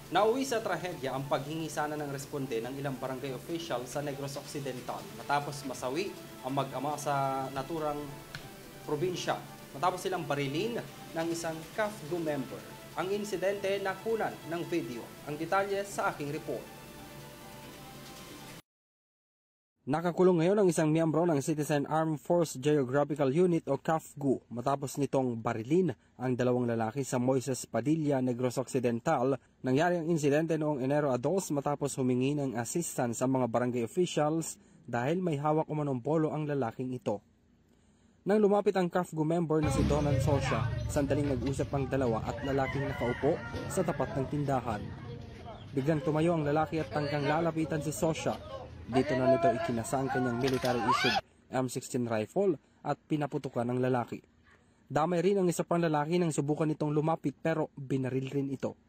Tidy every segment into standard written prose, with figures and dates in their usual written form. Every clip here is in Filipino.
Nauwi sa trahedya ang paghingi sana ng responde ng ilang barangay official sa Negros Occidental matapos masawi ang mag-ama sa naturang probinsya matapos silang barilin ng isang CAFGU member. Ang insidente nakunan ng video. Ang detalye sa aking report. Nakakulong ngayon ang isang miyembro ng Citizen Armed Force Geographical Unit o CAFGU matapos nitong barilin ang dalawang lalaki sa Moises Padilla, Negros Occidental. Nangyari ang insidente noong Enero 2 matapos humingi ng assistance sa mga barangay officials dahil may hawak umanong polo ang lalaking ito. Nang lumapit ang CAFGU member na si Donan Sosya, sandaling nag-usap ang dalawa at lalaking nakaupo sa tapat ng tindahan. Biglang tumayo ang lalaki at tangkang lalapitan si Sosya. Dito na nito ikinasa ang kanyang military-issued M16 rifle at pinaputukan ng lalaki. Damay rin ang isa pang lalaki nang subukan nitong lumapit pero binaril rin ito.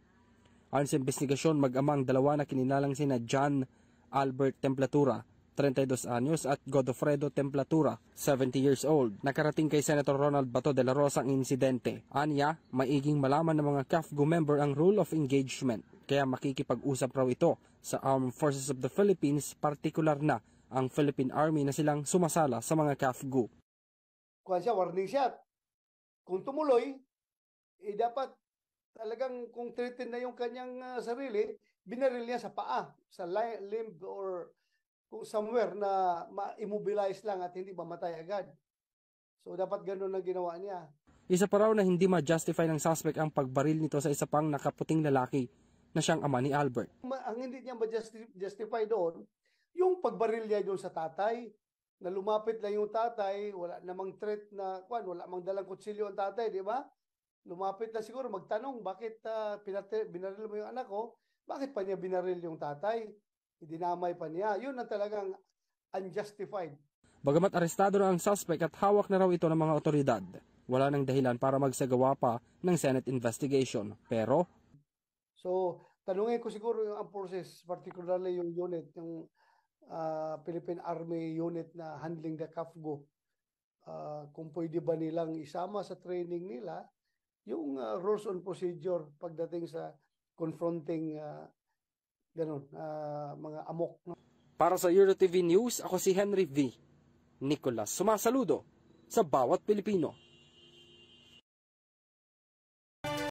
Ayon sa investigasyon, mag-ama ang dalawa na kininalang sina John Albert Templatura, 32 anyos at Godofredo Templatura, 70 years old. Nakarating kay Senator Ronald Bato de la Rosa ang insidente. Anya, maiging malaman ng mga CAFGU member ang rule of engagement. Kaya makikipag-usap raw ito sa Armed Forces of the Philippines, partikular na ang Philippine Army na silang sumasala sa mga CAFGU. Kuha siya, warning shot. Kung tumuloy, dapat talagang kung threatened na yung kanyang sarili, binaril niya sa paa, sa limb or kung somewhere na ma-immobilize lang at hindi mamatay agad. So dapat ganun ang ginawa niya. Isa pa raw na hindi ma-justify ng suspect ang pagbaril nito sa isa pang nakaputing lalaki na siyang ama ni Albert. Ang hindi niya ma-justify doon, yung pagbaril niya doon sa tatay, na lumapit lang yung tatay, wala namang threat na, wala namang dalang kutsilyo ang tatay, di ba? Lumapit na siguro, magtanong, bakit binaril mo yung anak ko? Bakit pa niya binaril yung tatay? Dinamay pa niya. Yun ang talagang unjustified. Bagamat arestado na ang suspect at hawak na raw ito ng mga otoridad, wala nang dahilan para magsagawa pa ng Senate investigation. Pero so, tanungin ko siguro yung armed forces, particularly yung unit, yung Philippine Army unit na handling the CAFGU, kung pwede ba nilang isama sa training nila yung rules on procedure pagdating sa confronting mga amok. Para sa EuroTV News, ako si Henry V. Nicolas, sumasaludo sa bawat Pilipino.